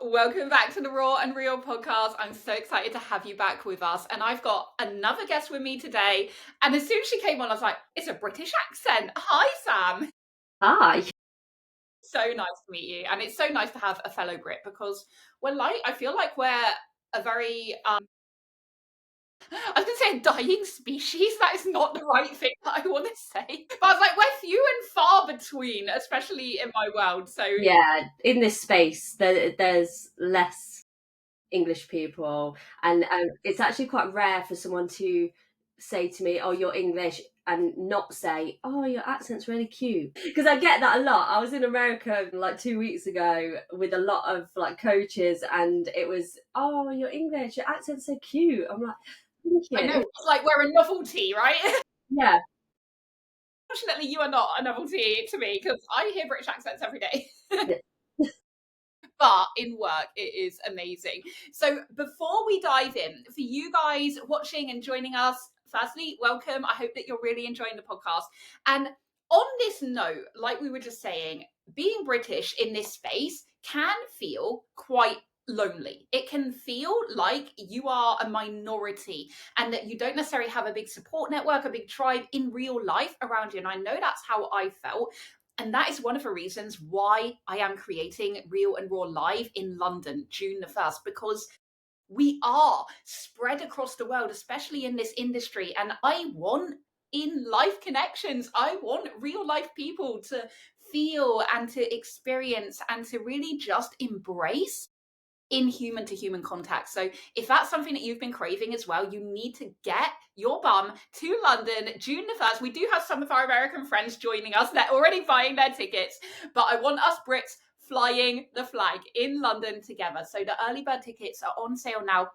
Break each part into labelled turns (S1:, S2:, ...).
S1: Welcome back to the Raw and Real podcast. I'm so excited to have you back with us. And I've got another guest with me today. And as soon as she came on, I was like, it's a British accent. Hi, Sam.
S2: Hi.
S1: So nice to meet you. And it's so nice to have a fellow Brit because I feel like we're a very, I was going to say a dying species. That is not the right thing that I want to say. But I was like, we're few and far between, especially in my world. So
S2: Yeah, in this space, there's less English people, and it's actually quite rare for someone to say to me, "Oh, you're English," and not say, "Oh, your accent's really cute." Because I get that a lot. I was in America like 2 weeks ago with a lot of like coaches, and it was, "Oh, you're English. Your accent's so cute." I'm like,
S1: I
S2: "Thank
S1: know
S2: you."
S1: it's like we're a novelty, right?
S2: Yeah.
S1: Fortunately, you are not a novelty to me because I hear British accents every day. But in work, it is amazing. So before we dive in, for you guys watching and joining us, firstly, welcome. I hope that you're really enjoying the podcast. And on this note, like we were just saying, being British in this space can feel quite lonely. It can feel like you are a minority and that you don't necessarily have a big support network, a big tribe in real life around you. And I know that's how I felt. And that is one of the reasons why I am creating Real and Raw Live in London, June the 1st, because we are spread across the world, especially in this industry. And I want in life connections, I want real life people to feel and to experience and to really just embrace in human to human contact. So if that's something that you've been craving as well, you need to get your bum to London June the 1st. We do have some of our American friends joining us. They're already buying their tickets, but I want us Brits flying the flag in London together. So the early bird tickets are on sale now.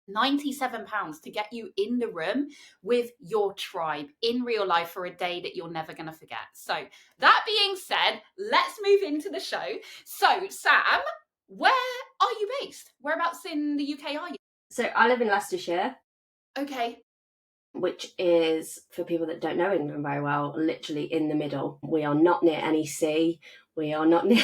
S1: £97 to get you in the room with your tribe in real life for a day that you're never going to forget. So, that being said, let's move into the show. So, Sam, where are you based? Whereabouts in the UK are you?
S2: So I live in Leicestershire,
S1: Okay.
S2: which is, for people that don't know England very well, literally in the middle. We are not near any sea. We are not near.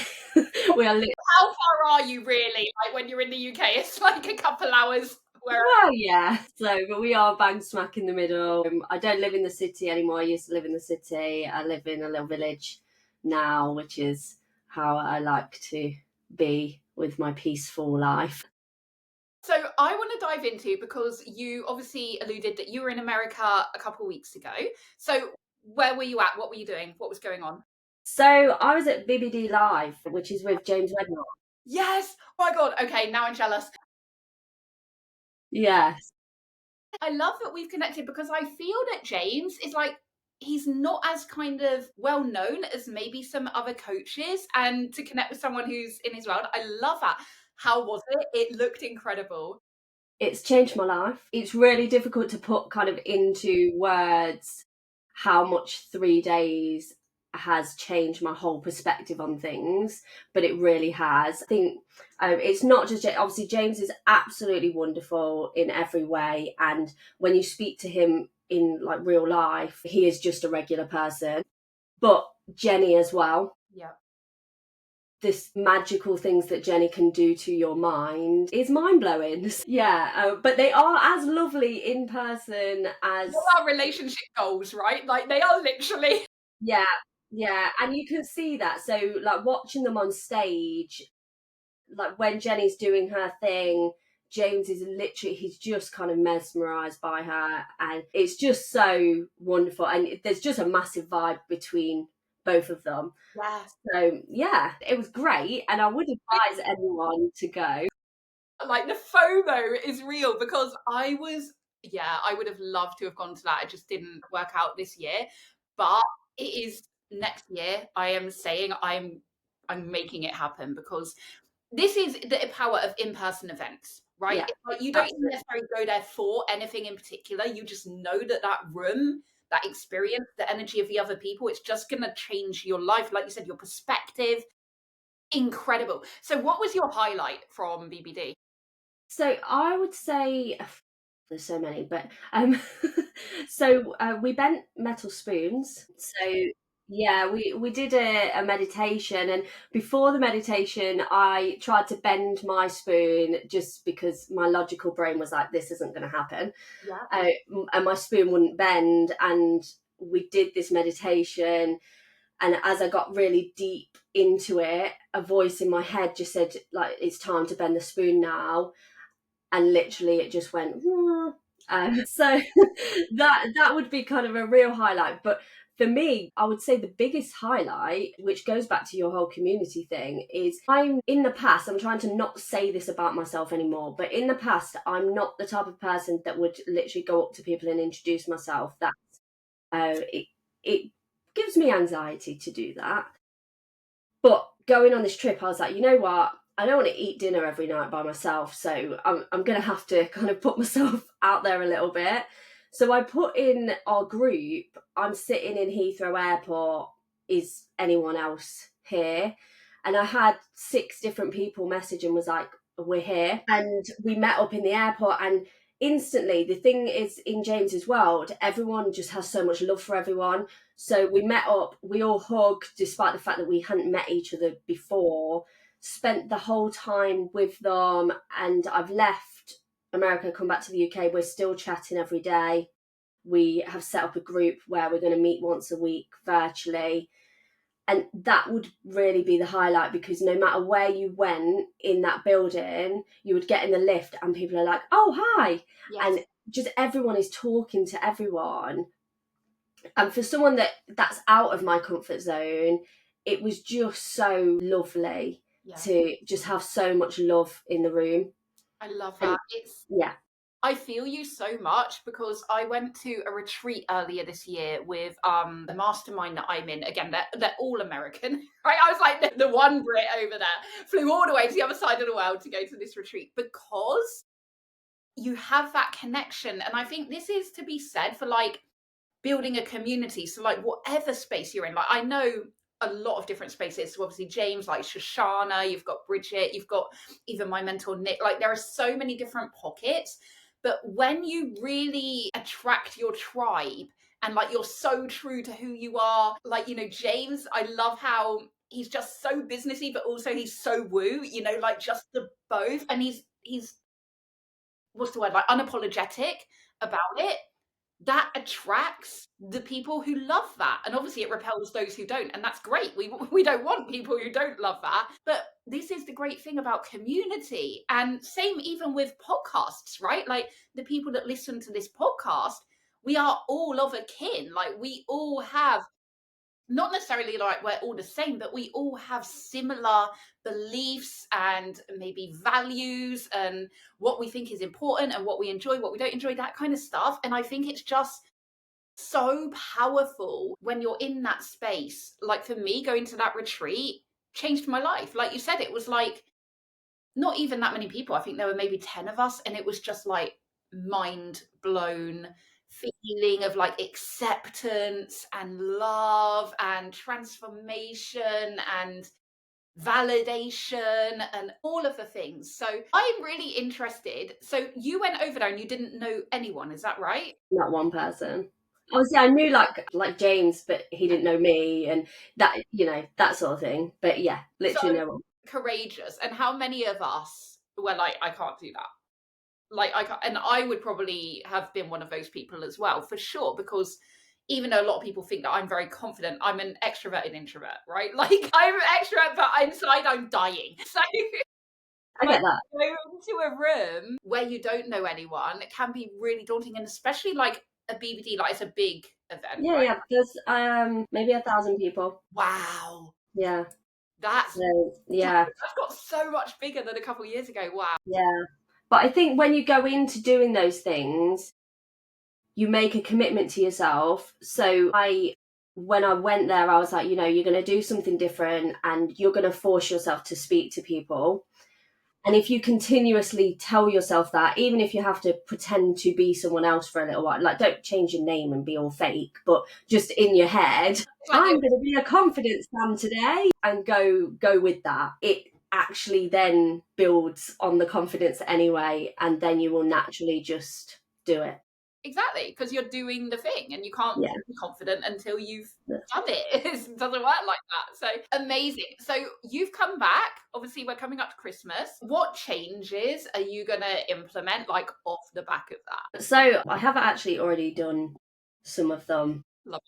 S2: we are.
S1: How far are you really? Like when you're in the UK, it's like a couple hours. Where?
S2: Well, yeah. So, but we are bang smack in the middle. I don't live in the city anymore. I used to live in the city. I live in a little village now, which is how I like to be with my peaceful life.
S1: So I want to dive into because you obviously alluded that you were in America a couple of weeks ago. So where were you at? What were you doing? What was going on?
S2: So I was at BBD Live, which is with James Wedmore.
S1: Yes. Oh my God. Okay. Now I'm jealous.
S2: Yes.
S1: I love that we've connected because I feel that James is like, he's not as kind of well known as maybe some other coaches. And to connect with someone who's in his world, I love that. How was it? It looked incredible.
S2: It's changed my life. It's really difficult to put kind of into words how much 3 days has changed my whole perspective on things, but it really has. I think it's not just obviously James is absolutely wonderful in every way, and when you speak to him in like real life, he is just a regular person. But Jenny as well,
S1: Yeah.
S2: this magical things that Jenny can do to your mind is mind blowing. Yeah, but they are as lovely in person as.
S1: What are relationship goals, right? Like they are literally.
S2: Yeah, yeah, and you can see that. So, like watching them on stage, like when Jenny's doing her thing, James is literally, he's just kind of mesmerized by her, and it's just so wonderful. And there's just a massive vibe between both of them.
S1: Yes.
S2: So, yeah, it was great, and I would advise everyone to go.
S1: Like the FOMO is real because I would have loved to have gone to that. It just didn't work out this year, but it is next year. I am saying I'm making it happen because this is the power of in-person events, right?
S2: Yeah,
S1: It's like you don't even
S2: absolutely.
S1: necessarily go there for anything in particular. You just know that that room, that experience, the energy of the other people, it's just going to change your life. Like you said, your perspective. Incredible. So, what was your highlight from BBD?
S2: So I would say there's so many, but so we bent metal spoons. So Yeah, we did a meditation, and before the meditation, I tried to bend my spoon just because my logical brain was like, "This isn't going to happen,"
S1: Yeah.
S2: and my spoon wouldn't bend. And we did this meditation, and as I got really deep into it, a voice in my head just said, "Like, it's time to bend the spoon now," and literally it just went. So that would be kind of a real highlight. But for me, I would say the biggest highlight, which goes back to your whole community thing, is I'm trying to not say this about myself anymore, but in the past, I'm not the type of person that would literally go up to people and introduce myself. It gives me anxiety to do that. But going on this trip, I was like, you know what? I don't want to eat dinner every night by myself, so I'm going to have to kind of put myself out there a little bit. So I put in our group, I'm sitting in Heathrow Airport. Is anyone else here? And I had 6 different people message and was like, we're here. And we met up in the airport, and instantly, the thing is, in James's world, everyone just has so much love for everyone. So we met up, we all hugged, despite the fact that we hadn't met each other before, spent the whole time with them, and I've left America, come back to the UK. We're still chatting every day. We have set up a group where we're going to meet once a week virtually. And that would really be the highlight, because no matter where you went in that building, you would get in the lift and people are like, oh, hi.
S1: Yes.
S2: And just everyone is talking to everyone. And for someone that's out of my comfort zone, it was just so lovely to just have so much love in the room.
S1: I love
S2: And
S1: that. It's
S2: yeah,
S1: I feel you so much, because I went to a retreat earlier this year with the mastermind that I'm in. Again, they're all American, right? I was like the one Brit over there, flew all the way to the other side of the world to go to this retreat, because you have that connection. And I think this is to be said for like building a community. So like whatever space you're in, like I know a lot of different spaces. So obviously James, like Shoshana, you've got Bridget, you've got even my mentor Nick. Like there are so many different pockets. But when you really attract your tribe and like you're so true to who you are, like, you know, James, I love how he's just so businessy, but also he's so woo, you know, like just the both. And he's what's the word, like unapologetic about it. That attracts the people who love that, and obviously it repels those who don't, and that's great. We don't want people who don't love that, but this is the great thing about community. And same even with podcasts, right? Like the people that listen to this podcast, we are all of a kin. Like we all have, not necessarily like we're all the same, but we all have similar beliefs and maybe values and what we think is important and what we enjoy, what we don't enjoy, that kind of stuff. And I think it's just so powerful when you're in that space. Like for me, going to that retreat changed my life. Like you said, it was like not even that many people. I think there were maybe 10 of us, and it was just like mind blown feeling of like acceptance and love and transformation and validation and all of the things. So I'm really interested. So you went over there and you didn't know anyone, is that right?
S2: not one person. Obviously, I knew like James, but he didn't know me, and that, that sort of thing. But yeah,
S1: So
S2: literally no one.
S1: courageous. And how many of us were like, I can't do that? Like I can't, and I would probably have been one of those people as well, for sure, because even though a lot of people think that I'm very confident, I'm an extroverted introvert, right? Like I'm an extrovert, but inside I'm dying. So
S2: I
S1: like
S2: get that.
S1: go into a room where you don't know anyone, it can be really daunting, and especially like a BBD, like it's a big event,
S2: Yeah,
S1: right?
S2: yeah. There's maybe 1,000 people.
S1: Wow.
S2: Yeah.
S1: That's
S2: So yeah,
S1: that's got so much bigger than a couple of years ago. Wow.
S2: yeah. But I think when you go into doing those things, you make a commitment to yourself. So when I went there, I was like, you're going to do something different, and you're going to force yourself to speak to people. And if you continuously tell yourself that, even if you have to pretend to be someone else for a little while, like don't change your name and be all fake, but just in your head,
S1: It's like
S2: I'm going to be a confidence Sam today, and go with that. It actually then builds on the confidence anyway, and then you will naturally just do it.
S1: Exactly, because you're doing the thing and you can't
S2: Yeah.
S1: be confident until you've done it. It doesn't work like that. So amazing. So you've come back. Obviously, we're coming up to Christmas. What changes are you going to implement, like off the back of that?
S2: So I have actually already done some of them.
S1: Love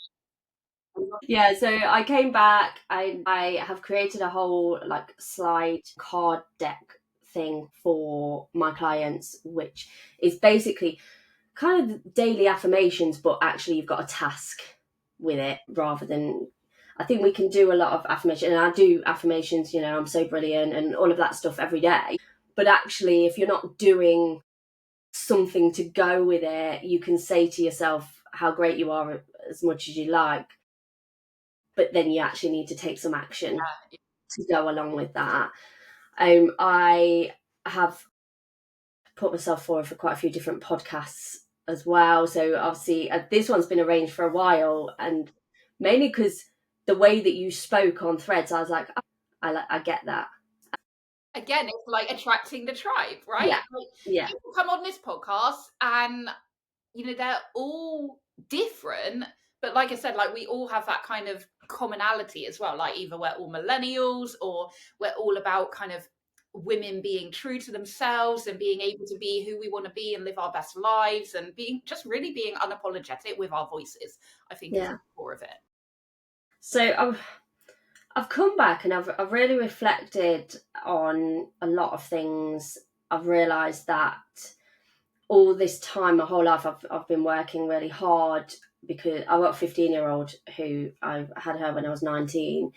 S2: Yeah, so I came back. I have created a whole like slide card deck thing for my clients, which is basically kind of daily affirmations, but actually you've got a task with it rather than. I think we can do a lot of affirmation, and I do affirmations. You know, I'm so brilliant and all of that stuff every day. But actually, if you're not doing something to go with it, you can say to yourself how great you are as much as you like, but then you actually need to take some action
S1: that.
S2: to go along with that. I have put myself forward for quite a few different podcasts as well. So obviously, this one's been arranged for a while, and mainly because the way that you spoke on Threads, I was like, oh, I get that.
S1: Again, it's like attracting the tribe, right?
S2: Yeah,
S1: Like,
S2: yeah,
S1: people come on this podcast and they're all different, but like I said, like we all have that kind of commonality as well. Like either we're all millennials or we're all about kind of women being true to themselves and being able to be who we want to be and live our best lives and being just really being unapologetic with our voices, I think is
S2: yeah.
S1: the core of it.
S2: So I've come back and I've really reflected on a lot of things. I've realised that all this time, my whole life, I've been working really hard because I've got a 15-year-old who I had her when I was 19,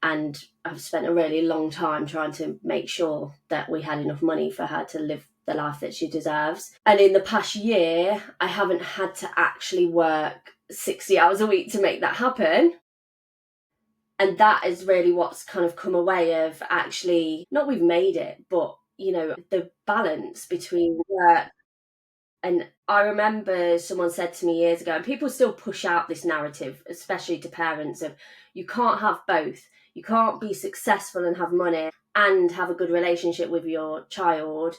S2: and I've spent a really long time trying to make sure that we had enough money for her to live the life that she deserves. And in the past year, I haven't had to actually work 60 hours a week to make that happen. And that is really what's kind of come away of actually, not we've made it, but, the balance between work. And I remember someone said to me years ago, and people still push out this narrative, especially to parents, of you can't have both. You can't be successful and have money and have a good relationship with your child.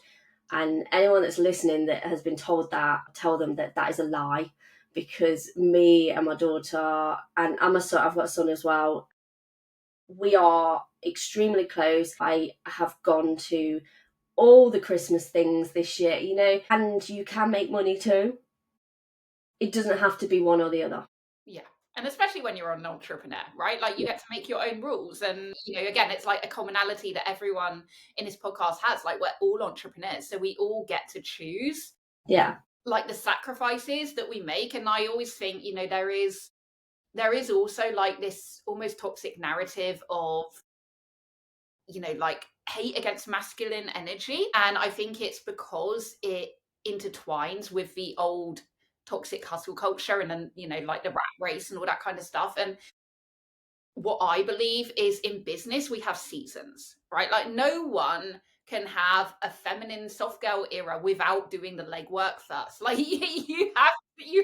S2: And anyone that's listening that has been told that, tell them that that is a lie. Because me and my daughter, and I've got a son as well, we are extremely close. I have gone to all the Christmas things this year, and you can make money too. It doesn't have to be one or the other.
S1: Yeah. And especially when you're an entrepreneur, right? Like you
S2: Yeah.
S1: get to make your own rules. And, again, it's like a commonality that everyone in this podcast has. Like we're all entrepreneurs. So we all get to choose
S2: Yeah.
S1: like the sacrifices that we make. And I always think, there is also like this almost toxic narrative of, like hate against masculine energy. And I think it's because it intertwines with the old toxic hustle culture and then, like the rat race and all that kind of stuff. And what I believe is in business, we have seasons, right? Like no one can have a feminine soft girl era without doing the legwork first. Like you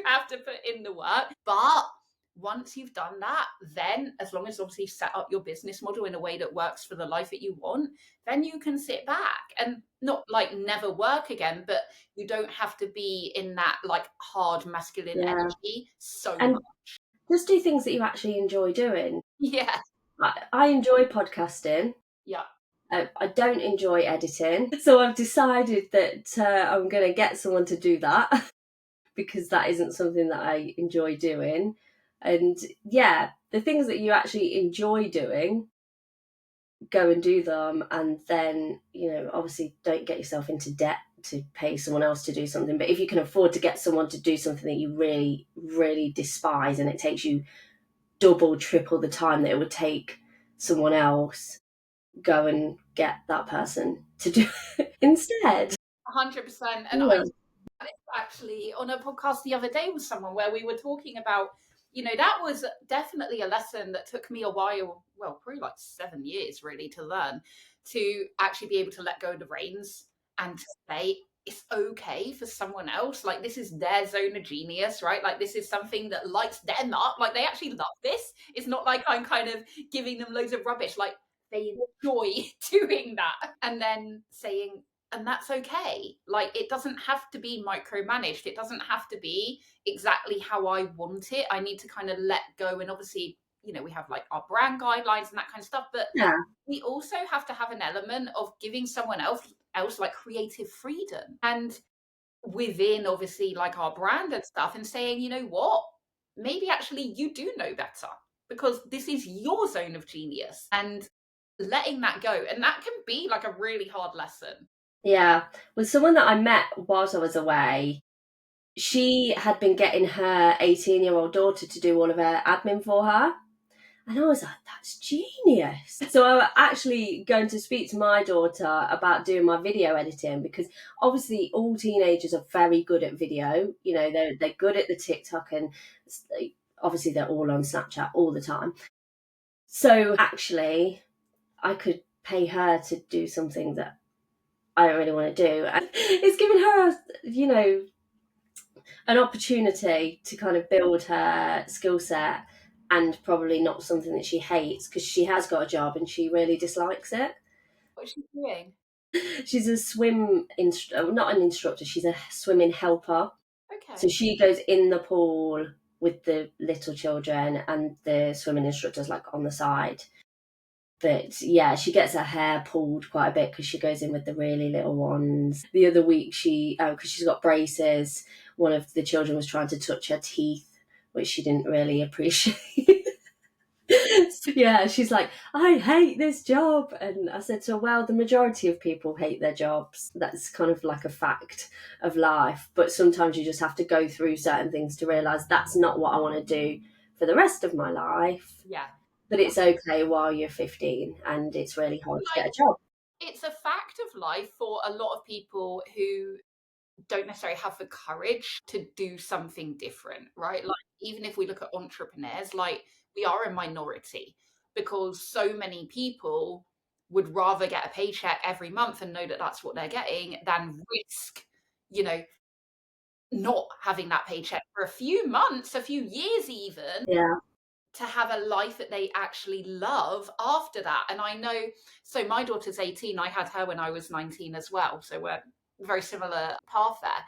S1: have to put in the work. But once you've done that, then as long as obviously you set up your business model in a way that works for the life that you want, then you can sit back and not like never work again, but you don't have to be in that like hard masculine
S2: Yeah.
S1: energy so
S2: And
S1: much.
S2: just do things that you actually enjoy doing.
S1: Yeah.
S2: I enjoy podcasting.
S1: Yeah.
S2: I don't enjoy editing. So I've decided that I'm going to get someone to do that because that isn't something that I enjoy doing. And yeah, the things that you actually enjoy doing, go and do them. And then, obviously don't get yourself into debt to pay someone else to do something. But if you can afford to get someone to do something that you really, really despise and it takes you double, triple the time that it would take someone else, go and get that person to do it instead.
S1: 100%. And I
S2: Yeah.
S1: actually on a podcast the other day with someone where we were talking about, that was definitely a lesson that took me a while, well, probably like 7 years really to learn, to actually be able to let go of the reins and to say it's okay for someone else. Like this is their zone of genius, right? Like this is something that lights them up. Like they actually love this. It's not like I'm kind of giving them loads of rubbish. Like they enjoy doing that. And then saying, And that's okay. Like, it doesn't have to be micromanaged. It doesn't have to be exactly how I want it. I need to kind of let go. And obviously, we have like our brand guidelines and that kind of stuff, but
S2: Yeah.
S1: we also have to have an element of giving someone else like creative freedom. And within obviously like our brand and stuff, and saying, you know what, maybe actually you do know better because this is your zone of genius, and letting that go. And that can be like a really hard lesson.
S2: Yeah. With someone that I met whilst I was away, she had been getting her 18-year-old daughter to do all of her admin for her. And I was like, that's genius. So I'm actually going to speak to my daughter about doing my video editing, because obviously all teenagers are very good at video. They're good at the TikTok, and obviously they're all on Snapchat all the time. So actually, I could pay her to do something that I don't really want to do. And it's given her, an opportunity to kind of build her skill set, and probably not something that she hates, because she has got a job and she really dislikes it.
S1: What's she doing?
S2: She's a not an instructor, she's a swimming helper. So
S1: Okay.
S2: she goes in the pool with the little children, and the swimming instructor's like on the side. But yeah, she gets her hair pulled quite a bit because she goes in with the really little ones. The other week, because she's got braces, one of the children was trying to touch her teeth, which she didn't really appreciate. Yeah, she's like, I hate this job. And I said to her, well, the majority of people hate their jobs. That's kind of like a fact of life. But sometimes you just have to go through certain things to realise that's not what I want to do for the rest of my life.
S1: Yeah.
S2: But it's okay while you're 15 and it's really hard to get
S1: Like,
S2: a job.
S1: it's a fact of life for a lot of people who don't necessarily have the courage to do something different, right? Like, even if we look at entrepreneurs, like, we are a minority because so many people would rather get a paycheck every month and know that that's what they're getting than risk, you know, not having that paycheck for a few months, a few years even,
S2: Yeah.
S1: to have a life that they actually love after that. And I know, so my daughter's 18, I had her when I was 19 as well. So we're very similar path there.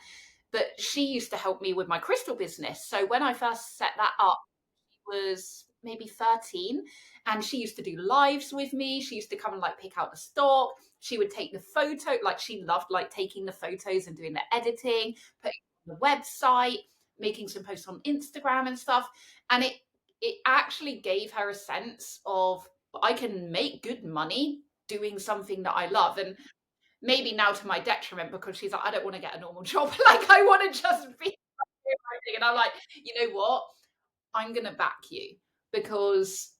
S1: But she used to help me with my crystal business. So when I first set that up, she was maybe 13, and she used to do lives with me. She used to come and like pick out the stock. She would take the photo, like she loved like taking the photos and doing the editing, putting it on the website, making some posts on Instagram and stuff. And it actually gave her a sense of, I can make good money doing something that I love. And maybe now to my detriment, because she's like, I don't want to get a normal job. Like, I want to just be doing my thing. And I'm like, you know what? I'm going to back you, because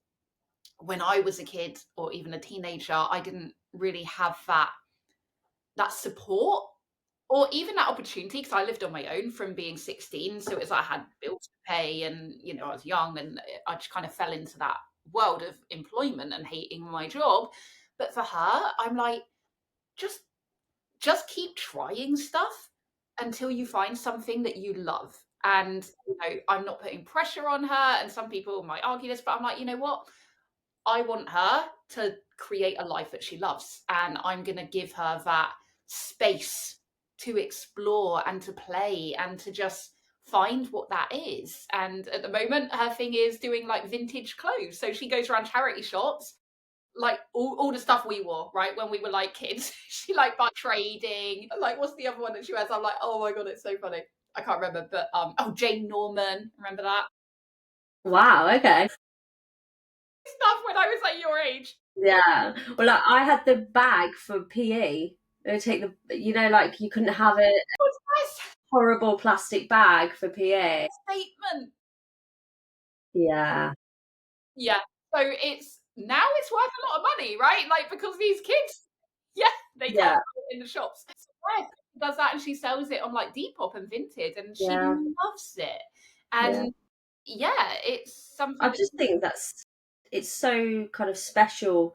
S1: when I was a kid or even a teenager, I didn't really have that support or even that opportunity, because I lived on my own from being 16. So it was, I had bills to pay, and I was young, and I just kind of fell into that world of employment and hating my job. But for her, I'm like, just keep trying stuff until you find something that you love. And I'm not putting pressure on her, and some people might argue this, but I'm like, you know what, I want her to create a life that she loves, and I'm going to give her that space to explore and to play and to just find what that is. And at the moment, her thing is doing like vintage clothes. So she goes around charity shops, like all the stuff we wore, right, when we were like kids. She like by trading. Like, what's the other one that she wears? I'm like, oh my god, it's so funny. I can't remember, but oh, Jane Norman, remember that
S2: Wow, okay.
S1: stuff when I was like your age?
S2: Yeah. Well, like, I had the bag for PE. They would take like you couldn't have a
S1: What's this
S2: horrible plastic bag for PE.
S1: statement?
S2: Yeah.
S1: Yeah. So it's worth a lot of money, right? Like, because these kids, yeah, they can't
S2: Yeah.
S1: buy it in the shops. So yeah, she does that, and she sells it on like Depop and Vinted, and she
S2: Yeah.
S1: loves it.
S2: Yeah.
S1: And yeah, it's
S2: I
S1: something that
S2: just think it's so kind of special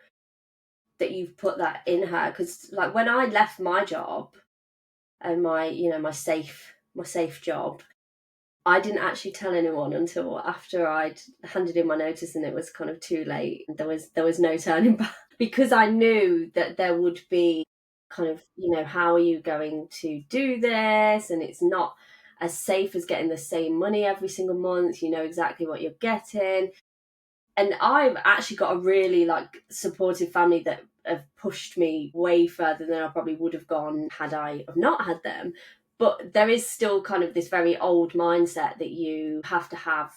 S2: that you've put that in her, because like when I left my job, and my safe job, I didn't actually tell anyone until after I'd handed in my notice, and it was kind of too late. There was no turning back, because I knew that there would be kind of, how are you going to do this? And it's not as safe as getting the same money every single month. You know exactly what you're getting. And I've actually got a really supportive family that have pushed me way further than I probably would have gone had I not had them. But there is still kind of this very old mindset that you have to have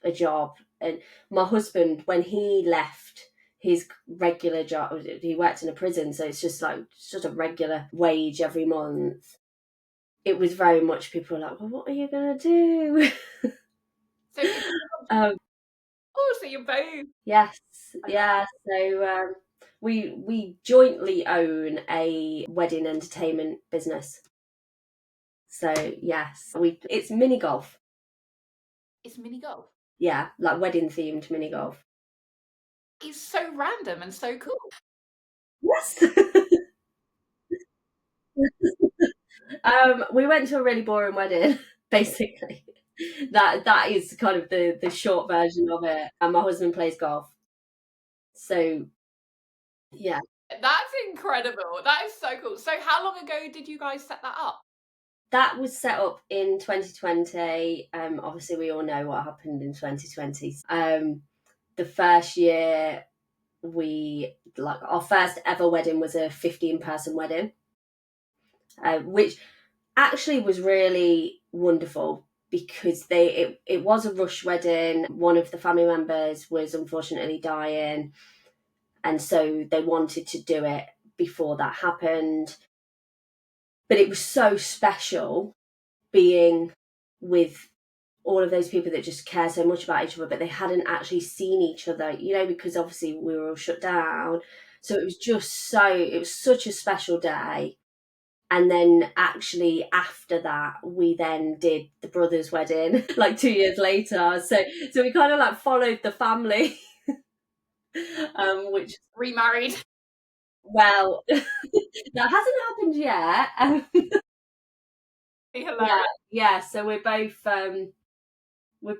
S2: a job. And my husband, when he left his regular job, he worked in a prison, so it's just a regular wage every month. It was very much people were like, well, what are you gonna do?
S1: So, so you're both.
S2: Yes, yeah. So we jointly own a wedding entertainment business. So yes, it's mini golf.
S1: It's mini golf.
S2: Yeah, like wedding themed mini golf.
S1: It's so random and so cool.
S2: Yes. We went to a really boring wedding, basically. That is kind of the short version of it. And my husband plays golf. So yeah.
S1: That's incredible. That is so cool. So how long ago did you guys set that up?
S2: That was set up in 2020. Obviously, we all know what happened in 2020. The first year, our first ever wedding was a 15-person wedding, which actually was really wonderful because it was a rush wedding. One of the family members was unfortunately dying, and so they wanted to do it before that happened. But it was so special being with all of those people that just care so much about each other, but they hadn't actually seen each other, because obviously we were all shut down. So it was such a special day. And then actually after that, we then did the brother's wedding 2 years later. So we kind of followed the family, which
S1: Remarried.
S2: well, that hasn't happened yet. Yeah. So we're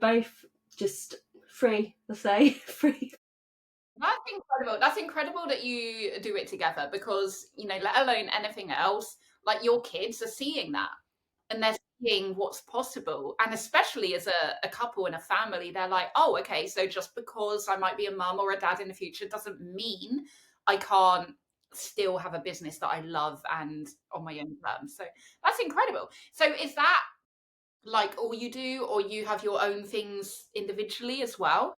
S2: both just free. Let's say free.
S1: That's incredible. That's incredible that you do it together because, let alone anything else, your kids are seeing that and they're seeing what's possible. And especially as a couple and a family, they're like, oh, okay, so just because I might be a mum or a dad in the future doesn't mean I can't still have a business that I love and on my own terms. So that's incredible. So is that all you do, or you have your own things individually as well?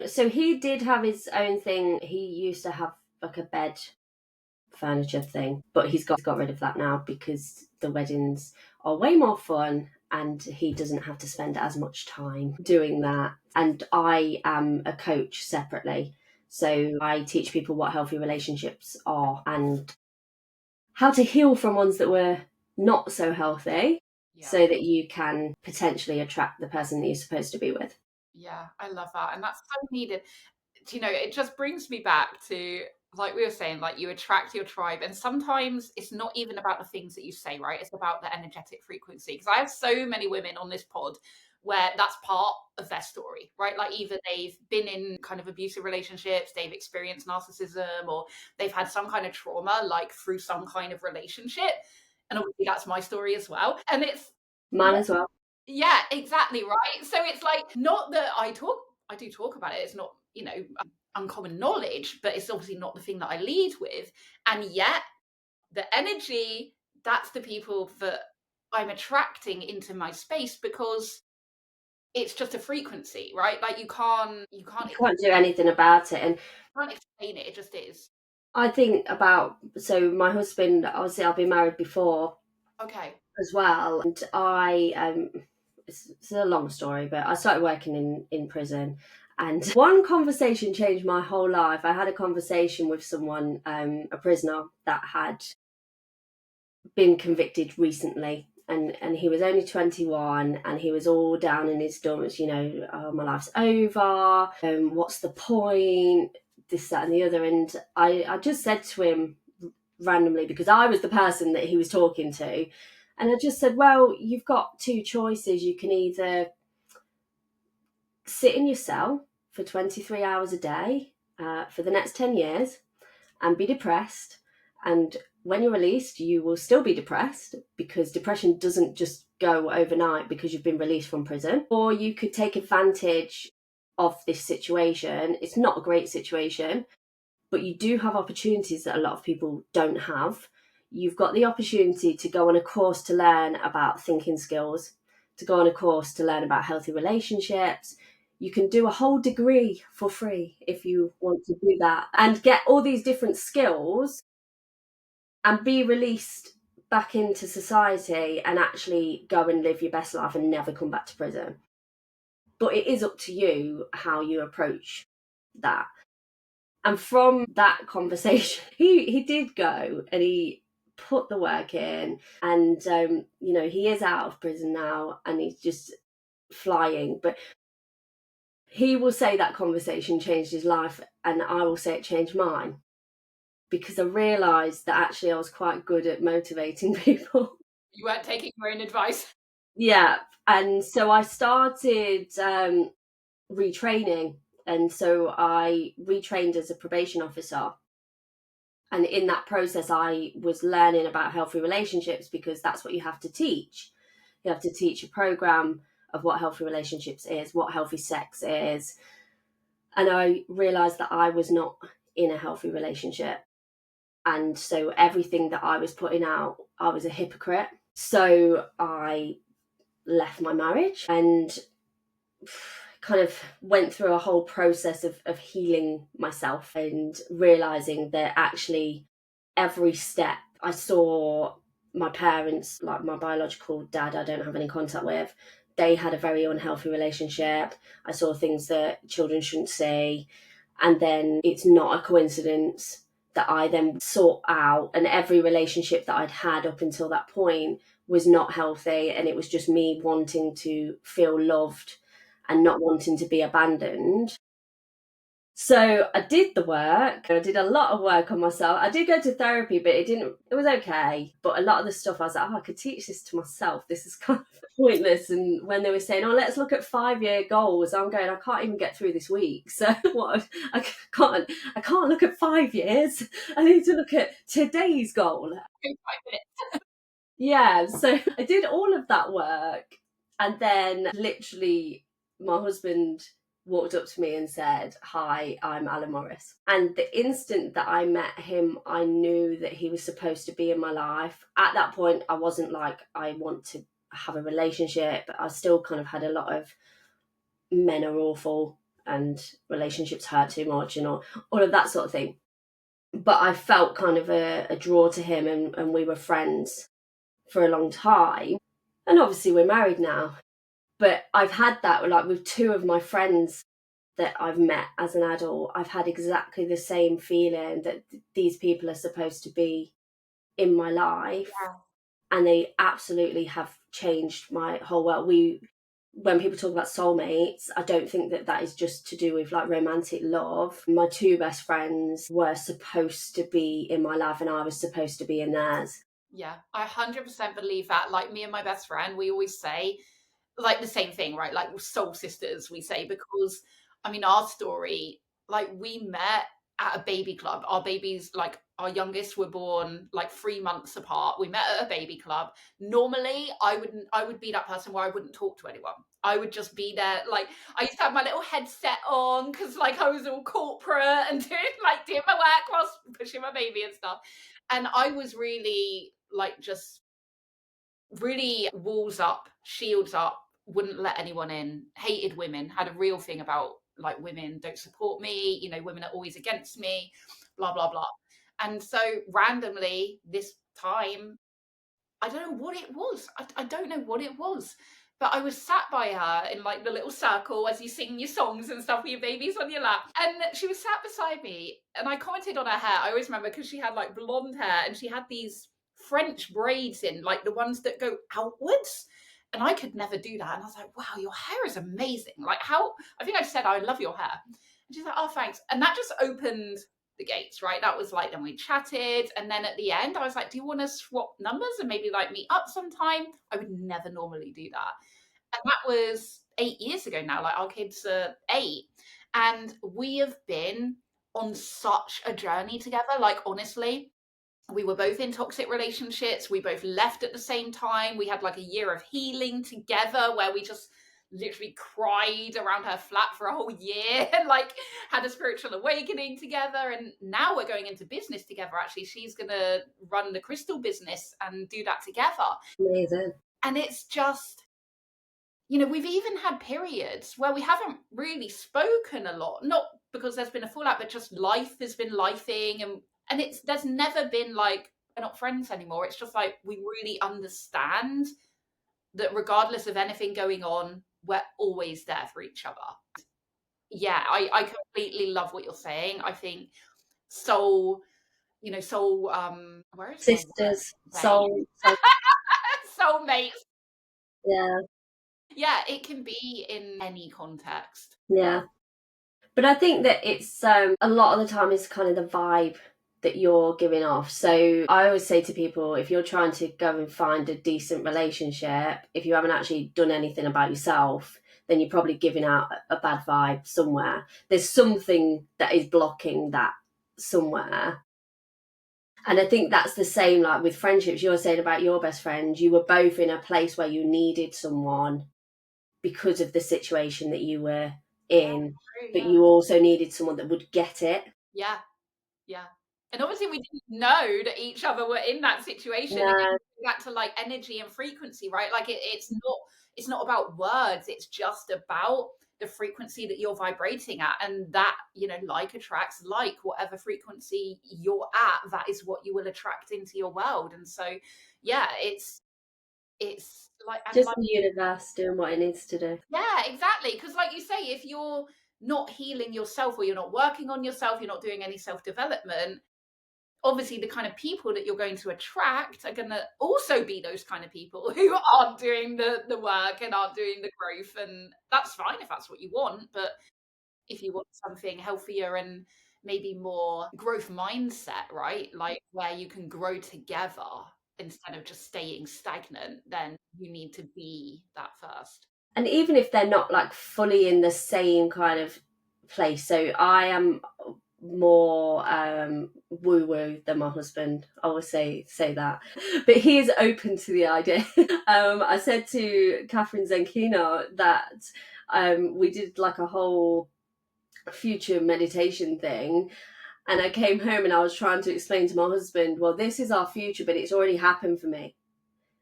S2: So he did have his own thing. He used to have a bed furniture thing, but he's got rid of that now because the weddings are way more fun and he doesn't have to spend as much time doing that. And I am a coach separately. So I teach people what healthy relationships are and how to heal from ones that were not so healthy, so that you can potentially attract the person that you're supposed to be with.
S1: Yeah, I love that. And that's so needed. It just brings me back to, like we were saying, you attract your tribe. And sometimes it's not even about the things that you say, right? It's about the energetic frequency. Because I have so many women on this pod where that's part of their story, right? Either they've been in kind of abusive relationships, they've experienced narcissism, or they've had some kind of trauma, through some kind of relationship. And obviously that's my story as well. And it's
S2: Mine as well.
S1: yeah, exactly, right? So it's not that I do talk about it. It's not, uncommon knowledge, but it's obviously not the thing that I lead with. And yet the energy, that's the people that I'm attracting into my space because it's just a frequency, right? You can't
S2: do anything about it. And
S1: can't explain it. It just is.
S2: I think so my husband, obviously I've been married before.
S1: Okay.
S2: As well. And it's a long story, but I started working in prison. And one conversation changed my whole life. I had a conversation with someone, a prisoner that had been convicted recently. And he was only 21 and he was all down in his dumps, oh, my life's over. What's the point? This, that, and the other. And I just said to him randomly, because I was the person that he was talking to, and I just said, well, you've got two choices. You can either sit in your cell for 23 hours a day for the next 10 years and be depressed And when you're released, you will still be depressed, because depression doesn't just go overnight because you've been released from prison. Or you could take advantage of this situation. It's not a great situation, but you do have opportunities that a lot of people don't have. You've got the opportunity to go on a course to learn about thinking skills, to go on a course to learn about healthy relationships. You can do a whole degree for free if you want to do that, and get all these different skills and be released back into society and actually go and live your best life and never come back to prison. But it is up to you how you approach that. And from that conversation, he did go and he put the work in, and he is out of prison now and he's just flying. But he will say that conversation changed his life, and I will say it changed mine, because I realised that actually I was quite good at motivating people.
S1: You weren't taking your own advice.
S2: Yeah, and so I started retraining, and so I retrained as a probation officer. And in that process, I was learning about healthy relationships, because that's what you have to teach. You have to teach a program of what healthy relationships is, what healthy sex is. And I realised that I was not in a healthy relationship. And so everything that I was putting out, I was a hypocrite. So I left my marriage and kind of went through a whole process of healing myself, and realizing that actually every step I saw my parents, like my biological dad, I don't have any contact with, they had a very unhealthy relationship. I saw things that children shouldn't see. And then it's not a coincidence that I then sought out, and every relationship that I'd had up until that point was not healthy. And it was just me wanting to feel loved and not wanting to be abandoned. So I did the work. I did a lot of work on myself. I did go to therapy, but it was okay. But a lot of the stuff I was like, I could teach this to myself. This is kind of pointless. And when they were saying, let's look at 5-year goals, I'm going, I can't even get through this week. So what? I can't look at 5 years. I need to look at today's goal.
S1: 5 minutes.
S2: Yeah, so I did all of that work, and then literally my husband walked up to me and said, "Hi, I'm Alan Morris." And the instant that I met him, I knew that he was supposed to be in my life. At that point, I wasn't like, I want to have a relationship. I still kind of had a lot of men are awful and relationships hurt too much and all of that sort of thing. But I felt kind of a draw to him, and we were friends for a long time. And obviously we're married now. But I've had that like with two of my friends that I've met as an adult. I've had exactly the same feeling that these people are supposed to be in my life.
S1: Yeah.
S2: And they absolutely have changed my whole world. When people talk about soulmates, I don't think that is just to do with like romantic love. My two best friends were supposed to be in my life, and I was supposed to be in theirs.
S1: Yeah, I 100% believe that. Like me and my best friend, we always say like the same thing, right? Like we're soul sisters, we say, because I mean, our story, like we met at a baby club. Our babies, like our youngest were born like 3 months apart. We met at a baby club. Normally I would be that person where I wouldn't talk to anyone. I would just be there. Like I used to have my little headset on because like I was all corporate and doing my work whilst pushing my baby and stuff. And I was really like just really walls up, shields up, wouldn't let anyone in, hated women, had a real thing about like women don't support me, women are always against me, blah, blah, blah. And so randomly this time, I don't know what it was. I don't know what it was. But I was sat by her in like the little circle as you sing your songs and stuff with your babies on your lap. And she was sat beside me and I commented on her hair. I always remember because she had like blonde hair and she had these French braids in, like the ones that go outwards. And I could never do that. And I was like, wow, your hair is amazing. Like how, I think I said, I love your hair. And she's like, oh, thanks. And that just opened the gates, right? That was like, then we chatted. And then at the end, I was like, do you want to swap numbers and maybe like meet up sometime? I would never normally do that. And that was 8 years ago now. Like our kids are 8. And we have been on such a journey together. Like, honestly, We were both in toxic relationships. We both left at the same time. We had like a year of healing together where we just literally cried around her flat for a whole year and like had a spiritual awakening together. And now we're going into business together. Actually, she's going to run the crystal business and do that together.
S2: Amazing.
S1: And it's just, you know, we've even had periods where we haven't really spoken a lot, not because there's been a fallout, but just life has been lifing, and it's there's never been like we're not friends anymore. It's just like we really understand that regardless of anything going on, we're always there for each other. Yeah, I completely love what you're saying. I think soul, you know, soul where is my word?
S2: Sisters,
S1: Mate.
S2: soul.
S1: Soulmates.
S2: Yeah,
S1: Yeah, it can be in any context.
S2: yeah. But I think that it's a lot of the time is kind of the vibe that you're giving off. So I always say to people, if you're trying to go and find a decent relationship, if you haven't actually done anything about yourself, then you're probably giving out a bad vibe somewhere. There's something that is blocking that somewhere. And I think that's the same like with friendships. You were saying about your best friend, you were both in a place where you needed someone because of the situation that you were
S1: Yeah,
S2: in,
S1: true,
S2: but
S1: yeah.
S2: you also needed someone that would get it.
S1: Yeah, yeah. And obviously we didn't know that each other were in that situation. Again,
S2: No,
S1: back to like energy and frequency, right? Like it's not about words, it's just about the frequency that you're vibrating at. And that, you know, like attracts like, whatever frequency you're at, that is what you will attract into your world. And so yeah, it's like and
S2: just
S1: like
S2: the universe doing what it needs to do.
S1: yeah, exactly. Because, like you say, if you're not healing yourself or you're not working on yourself, you're not doing any self development, obviously the kind of people that you're going to attract are going to also be those kind of people who aren't doing the work and aren't doing the growth. And that's fine if that's what you want. But if you want something healthier and maybe more growth mindset, right? Like where you can grow together instead of just staying stagnant, then you need to be that first.
S2: And even if they're not like fully in the same kind of place, so I am more woo woo than my husband. I always say that, but he is open to the idea. I said to Catherine Zenkino that we did like a whole future meditation thing, and I came home and I was trying to explain to my husband, well, this is our future, but it's already happened for me.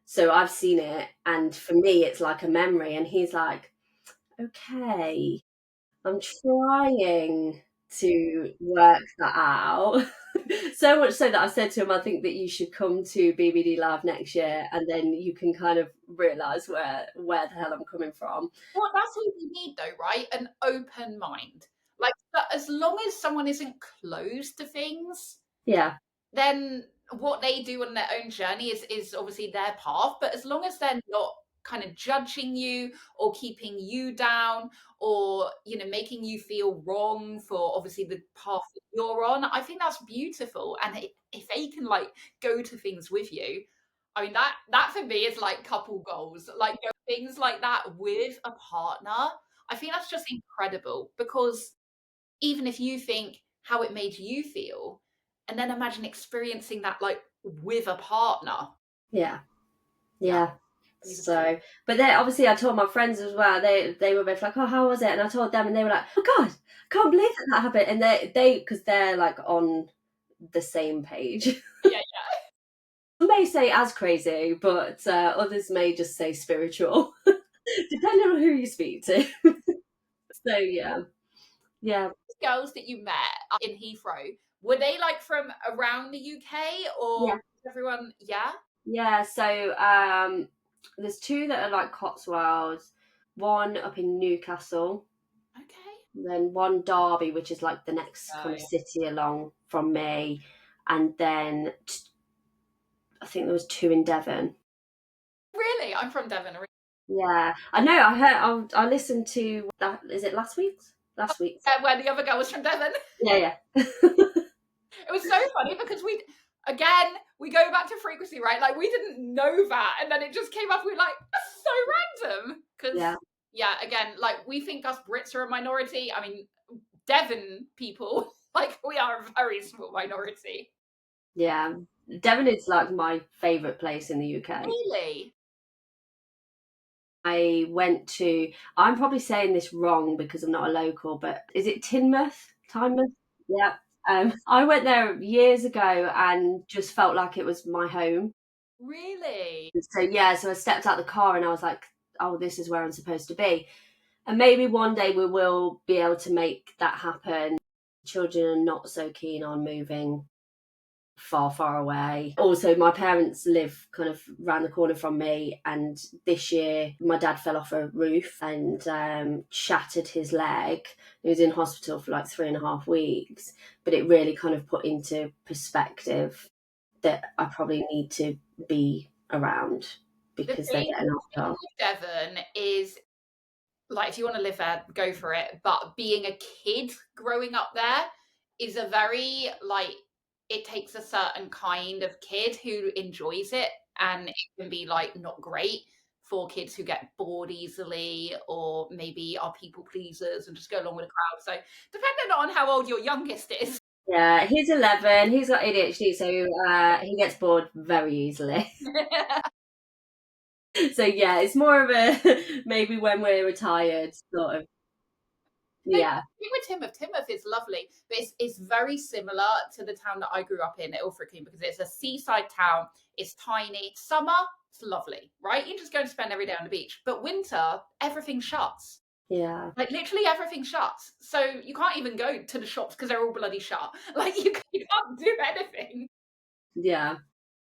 S2: So I've seen it, and for me, it's like a memory. And he's like, okay, I'm trying to work that out. So much so that I said to him, I think that you should come to BBD Live next year, and then you can kind of realise where the hell I'm coming from.
S1: Well, that's all you need, though, right? An open mind. Like, but as long as someone isn't closed to things,
S2: Yeah,
S1: then what they do on their own journey is obviously their path. But as long as they're not kind of judging you or keeping you down or making you feel wrong for obviously the path that you're on, I think that's beautiful. And if they can like go to things with you, I mean that for me is like couple goals, like things like that with a partner. I think that's just incredible because even if you think how it made you feel, and then imagine experiencing that like with a partner.
S2: yeah,
S1: Yeah,
S2: yeah.
S1: beautiful.
S2: So, but then obviously I told my friends as well. They were both like, "Oh, how was it?" And I told them, and they were like, "Oh God, I can't believe that happened." And they because they're like on the same page.
S1: Yeah,
S2: Some may say as crazy, but others may just say spiritual, depending on who you speak to. So yeah, yeah,
S1: girls that you met in Heathrow, were they like from around the UK or
S2: yeah,
S1: everyone? Yeah.
S2: yeah. So there's two that are like Cotswolds, one up in Newcastle,
S1: Okay.
S2: then one Derby, which is like the next
S1: Oh
S2: kind of
S1: yeah.
S2: city along from me, and then I think there was two in Devon.
S1: Really? I'm from Devon.
S2: Yeah, I know. I heard. I listened to that. Is it last week's? Last week's.
S1: Where the other girl was from Devon.
S2: Yeah, yeah.
S1: It was so funny because again we go back to frequency, right? Like we didn't know that, and then it just came up. We were like, that's so random. Because
S2: Yeah,
S1: yeah, again, like we think us Brits are a minority. I mean, Devon people, like we are a very small minority.
S2: yeah. Devon is like my favourite place in the UK.
S1: Really?
S2: I went to, I'm probably saying this wrong because I'm not a local, but is it Teignmouth? Tynemouth? Yeah. I went there years ago and just felt like it was my home.
S1: Really?
S2: So yeah, so I stepped out the car and I was like, oh, this is where I'm supposed to be. And maybe one day we will be able to make that happen. Children are not so keen on moving far, far away. Also, my parents live kind of round the corner from me, and this year my dad fell off a roof and shattered his leg. He was in hospital for like 3.5 weeks, but it really kind of put into perspective that I probably need to be around
S1: The
S2: because they're
S1: thing,
S2: getting
S1: the
S2: off
S1: thing
S2: guard.
S1: with Devon is, like, if you want to live there, go for it. But being a kid growing up there is a very, like, it takes a certain kind of kid who enjoys it, and it can be like not great for kids who get bored easily or maybe are people pleasers and just go along with the crowd. So depending on how old your youngest is.
S2: Yeah, he's 11. He's got ADHD, so he gets bored very easily. So yeah, it's more of a maybe when we're retired sort of.
S1: No,
S2: Yeah,
S1: with Timoth is lovely, but it's very similar to the town that I grew up in, Ilfracombe, because it's a seaside town. It's tiny. Summer, it's lovely, right? You just go and spend every day on the beach. But winter, everything shuts.
S2: yeah,
S1: Like literally everything shuts. So you can't even go to the shops because they're all bloody shut. Like you can't do anything.
S2: yeah,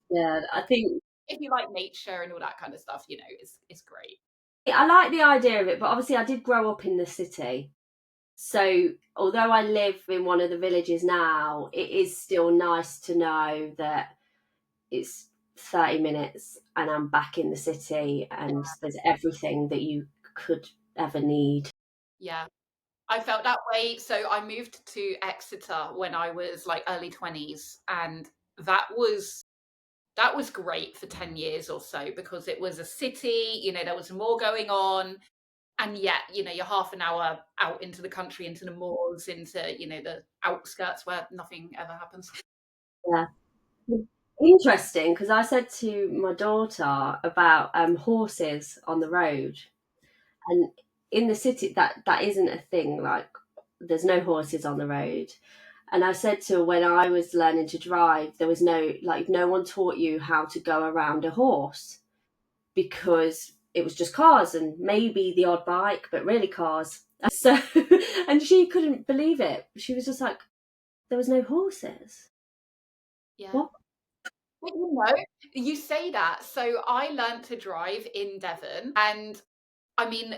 S2: yeah. I think
S1: If you like nature and all that kind of stuff, it's great.
S2: I like the idea of it, but obviously I did grow up in the city. So although I live in one of the villages now, it is still nice to know that it's 30 minutes and I'm back in the city and there's everything that you could ever need.
S1: Yeah. I felt that way. So I moved to Exeter when I was like early 20s, and that was that was great for 10 years or so because it was a city, there was more going on. And yet, you're half an hour out into the country, into the moors, into, the outskirts where nothing ever happens.
S2: Yeah. Interesting, because I said to my daughter about horses on the road, and in the city that isn't a thing. Like, there's no horses on the road. And I said to her, when I was learning to drive, there was no one taught you how to go around a horse because it was just cars and maybe the odd bike, but really cars. So, and she couldn't believe it. She was just like, there was no horses.
S1: Yeah.
S2: What?
S1: But you say that. So I learned to drive in Devon, and I mean,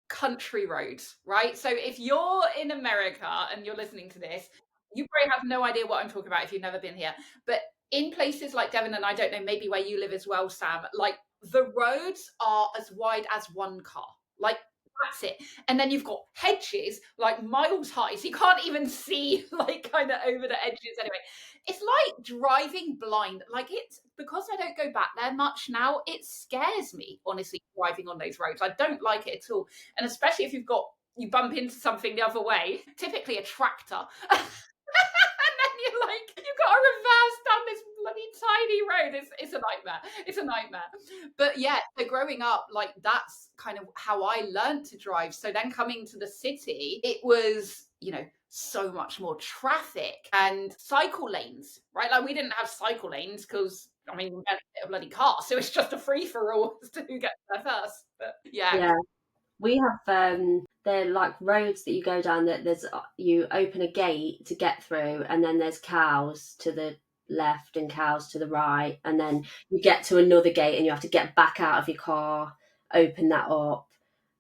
S1: country roads, right? So if you're in America and you're listening to this, you probably have no idea what I'm talking about if you've never been here. But in places like Devon, and I don't know, maybe where you live as well, Sam, like the roads are as wide as one car. Like that's it. And then you've got hedges like miles high. So you can't even see like kind of over the edges anyway. It's like driving blind. Like it's because I don't go back there much now, it scares me, honestly, driving on those roads. I don't like it at all. And especially if you bump into something the other way, typically a tractor. And then you're like, you've got to reverse down this bloody tiny road. It's a nightmare. It's a nightmare. But yeah, so growing up, like that's kind of how I learned to drive. So then coming to the city, it was, so much more traffic and cycle lanes, right? Like we didn't have cycle lanes because I mean, we had a bloody car, so it's just a free for all as to who gets there first. But yeah,
S2: Yeah. We have they're like roads that you go down that there's you open a gate to get through, and then there's cows to the left and cows to the right, and then you get to another gate and you have to get back out of your car, open that up,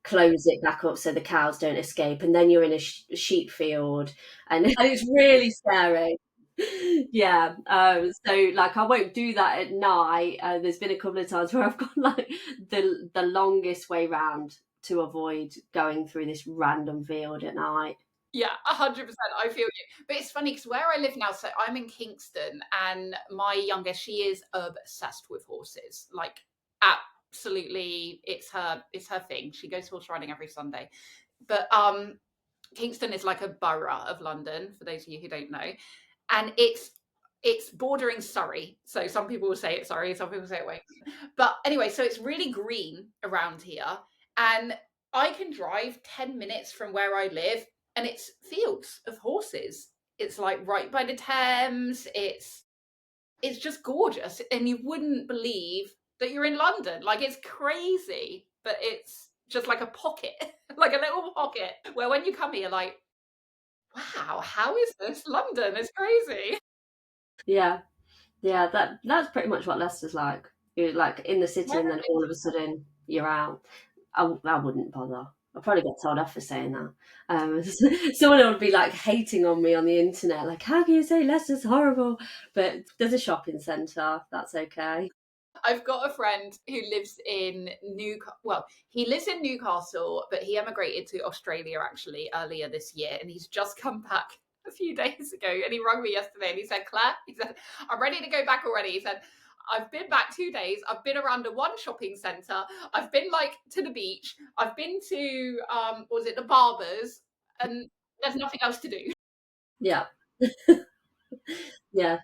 S2: close it back up so the cows don't escape, and then you're in a sheep field, and it's really scary. Yeah, so like I won't do that at night. There's been a couple of times where I've gone like the longest way round to avoid going through this random field at night.
S1: yeah, 100%. I feel you. But it's funny because where I live now, so I'm in Kingston, and my youngest, she is obsessed with horses. Like absolutely, it's her thing. She goes horse riding every Sunday. But Kingston is like a borough of London, for those of you who don't know. And it's It's bordering Surrey. So some people will say it's Surrey, some people say it won't. But anyway, so it's really green around here. And I can drive 10 minutes from where I live and it's fields of horses. It's like right by the Thames. It's just gorgeous. And you wouldn't believe that you're in London. Like it's crazy, but it's just like a pocket, like a little pocket where when you come here, like, wow, how is this London? It's crazy.
S2: Yeah, yeah, that's pretty much what Leicester's like. You're like in the city, and then all of a sudden you're out. I wouldn't bother. I'll probably get told off for saying that. Someone would be like hating on me on the internet, like, how can you say Leicester's horrible? But there's a shopping centre. That's okay.
S1: I've got a friend who lives in he lives in Newcastle, but he emigrated to Australia actually earlier this year, and he's just come back a few days ago. And he rang me yesterday, and he said, "Claire, he said, I'm ready to go back already." He said, "I've been back 2 days. I've been around the one shopping centre. I've been like to the beach. I've been to was it the barbers, and there's nothing else to do."
S2: Yeah, yeah.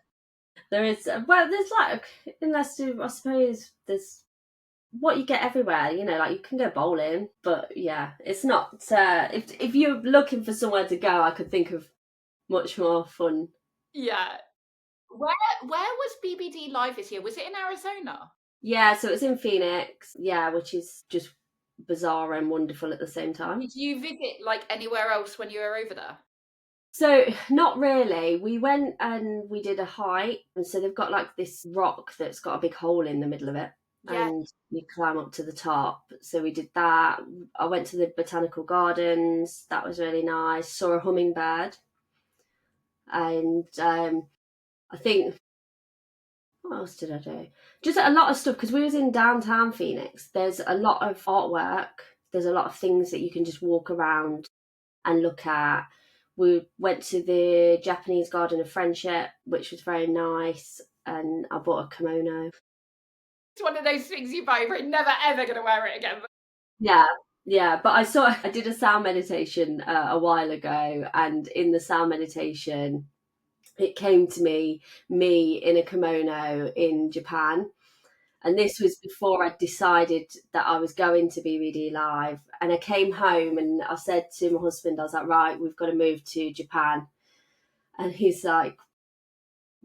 S2: There is. Well, there's like in Leicester, I suppose there's what you get everywhere. You know, like you can go bowling, but yeah, it's not. If you're looking for somewhere to go, I could think of much more fun.
S1: Yeah. Where was BBD live this year? Was it in Arizona?
S2: Yeah, so it's in Phoenix. Yeah, which is just bizarre and wonderful at the same time.
S1: Did you visit like anywhere else when you were over there?
S2: So not really. We went and we did a hike, and so they've got like this rock that's got a big hole in the middle of it,
S1: Yeah.
S2: and you climb up to the top. So we did that. I went to the botanical gardens. That was really nice. Saw a hummingbird, and I think what else did I do? Just a lot of stuff because we was in downtown Phoenix. There's a lot of artwork. There's a lot of things that you can just walk around and look at. We went to the Japanese Garden of Friendship, which was very nice, and I bought a kimono.
S1: It's one of those things you buy, but you're never ever going to wear it again.
S2: Yeah, yeah. But I did a sound meditation a while ago, and in the sound meditation, it came to me in a kimono in Japan. And this was before I decided that I was going to BBD Live. And I came home and I said to my husband, I was like, right, we've got to move to Japan. And he's like,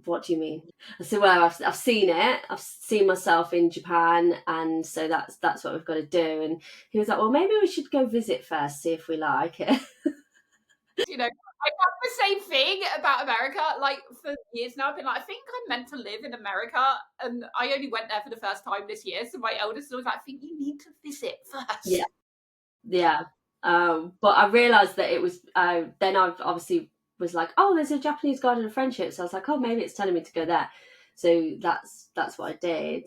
S2: what do you mean? I said, well, I've seen it. I've seen myself in Japan. And so that's what we've got to do. And he was like, well, maybe we should go visit first, see if we like it.
S1: You know, I have the same thing about America. Like for years now, I've been like, I think I'm meant to live in America, and I only went there for the first time this year. So my eldest was like, I think you need to visit first.
S2: Yeah. Yeah. But I realised that it was, then I obviously was like, oh, there's a Japanese Garden of Friendship. So I was like, oh, maybe it's telling me to go there. So that's what I did.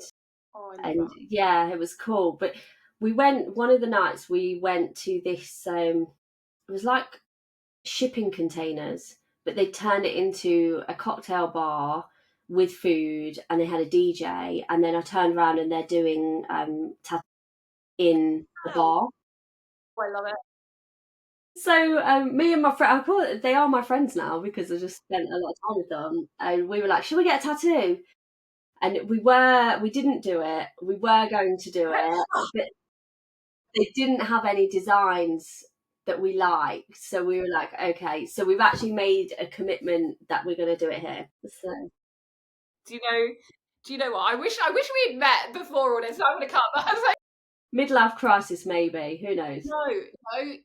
S1: Oh, I love
S2: And
S1: that.
S2: yeah, it was cool. But we went, one of the nights we went to this, it was like shipping containers, but they turned it into a cocktail bar with food and they had a DJ. And then I turned around and they're doing in the
S1: Wow.
S2: bar.
S1: Oh, I love it.
S2: So me and my friend, I call it, they are my friends now because I just spent a lot of time with them. And we were like, should we get a tattoo? And we didn't do it. We were going to do it, but they didn't have any designs that we liked. So we were like, okay. So we've actually made a commitment that we're going to do it here. So
S1: Do you know? Do you know what? I wish we had met before all this. I'm going to cut. But I was like,
S2: midlife crisis, maybe. Who knows?
S1: no,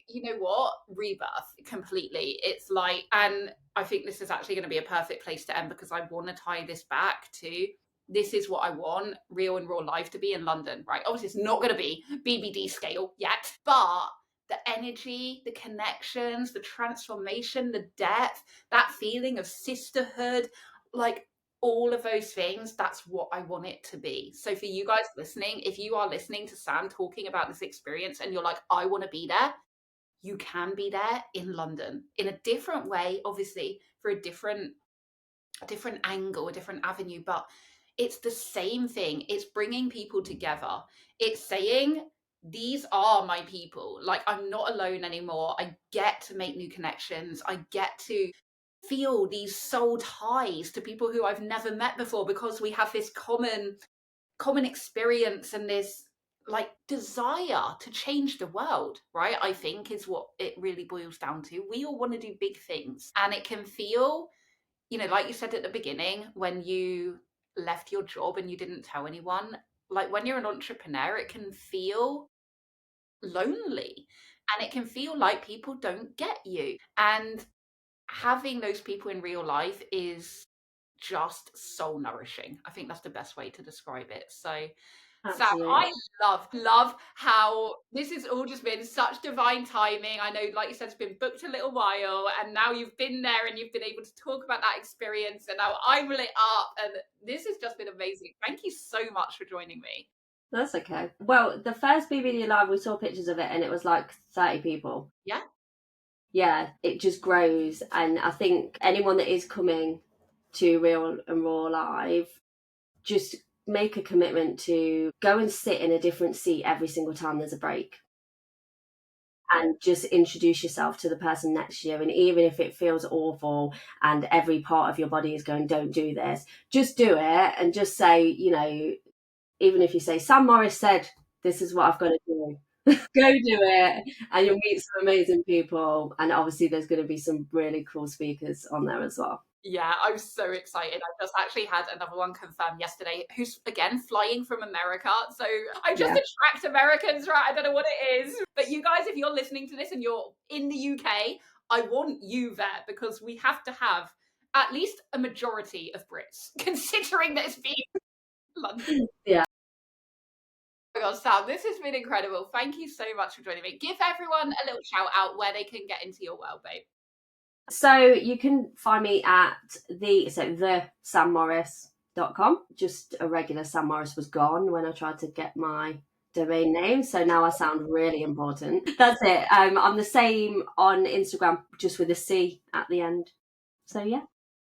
S1: you know what? Rebirth completely. It's like, and I think this is actually going to be a perfect place to end because I want to tie this back to this is what I want real and raw life to be in London, right? Obviously, it's not going to be BBD scale yet, but the energy, the connections, the transformation, the depth, that feeling of sisterhood, like all of those things, that's what I want it to be. So for you guys listening, if you are listening to Sam talking about this experience and you're like, I want to be there, you can be there in London in a different way, obviously, for a different angle, a different avenue, but it's the same thing. It's bringing people together. It's saying, these are my people. Like, I'm not alone anymore. I get to make new connections. I get to feel these soul ties to people who I've never met before, because we have this common experience and this like desire to change the world, right? I think is what it really boils down to. We all want to do big things, and it can feel, like you said at the beginning, when you left your job and you didn't tell anyone, like when you're an entrepreneur, it can feel lonely, and it can feel like people don't get you. And having those people in real life is just soul nourishing. I think that's the best way to describe it. So, Sam,
S2: Absolutely.
S1: I love how this has all just been such divine timing. I know, like you said, it's been booked a little while, and now you've been there and you've been able to talk about that experience, and now I'm lit up, and this has just been amazing. Thank you so much for joining me.
S2: That's okay. Well, the first BBD Live, we saw pictures of it and it was like 30 people.
S1: Yeah.
S2: Yeah, it just grows. And I think anyone that is coming to Real and Raw Live, just make a commitment to go and sit in a different seat every single time there's a break. And just introduce yourself to the person next to you. And even if it feels awful and every part of your body is going, don't do this, just do it and just say, even if you say, Sam Morris said, this is what I've got to do. Go do it, and you'll meet some amazing people. And obviously, there's going to be some really cool speakers on there as well.
S1: Yeah, I'm so excited. I just actually had another one confirmed yesterday who's, again, flying from America. So I just
S2: Yeah.
S1: attract Americans, right? I don't know what it is. But you guys, if you're listening to this and you're in the UK, I want you there, because we have to have at least a majority of Brits, considering that it's being London.
S2: Yeah.
S1: Oh my God, Sam, this has been incredible. Thank you so much for joining me. Give everyone a little shout out where they can get into your world, babe.
S2: So you can find me at the sammorris.com. Just a regular Sam Morris was gone when I tried to get my domain name, so now I sound really important. That's it. I'm the same on Instagram, just with a C at the end. So yeah.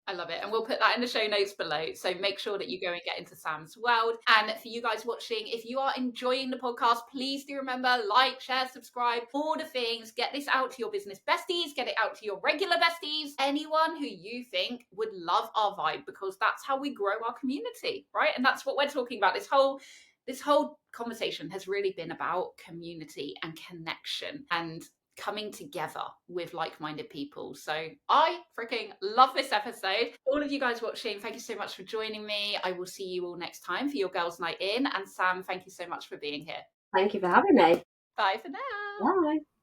S1: I love it. And we'll put that in the show notes below. So make sure that you go and get into Sam's world. And for you guys watching, if you are enjoying the podcast, please do remember, like, share, subscribe, all the things. Get this out to your business besties, get it out to your regular besties, anyone who you think would love our vibe, because that's how we grow our community, right? And that's what we're talking about. This whole conversation has really been about community and connection and coming together with like-minded people. So I freaking love this episode. All of you guys watching, thank you so much for joining me. I will see you all next time for your girls' night in. And Sam, thank you so much for being here.
S2: Thank you for having me.
S1: Bye for now.
S2: Bye.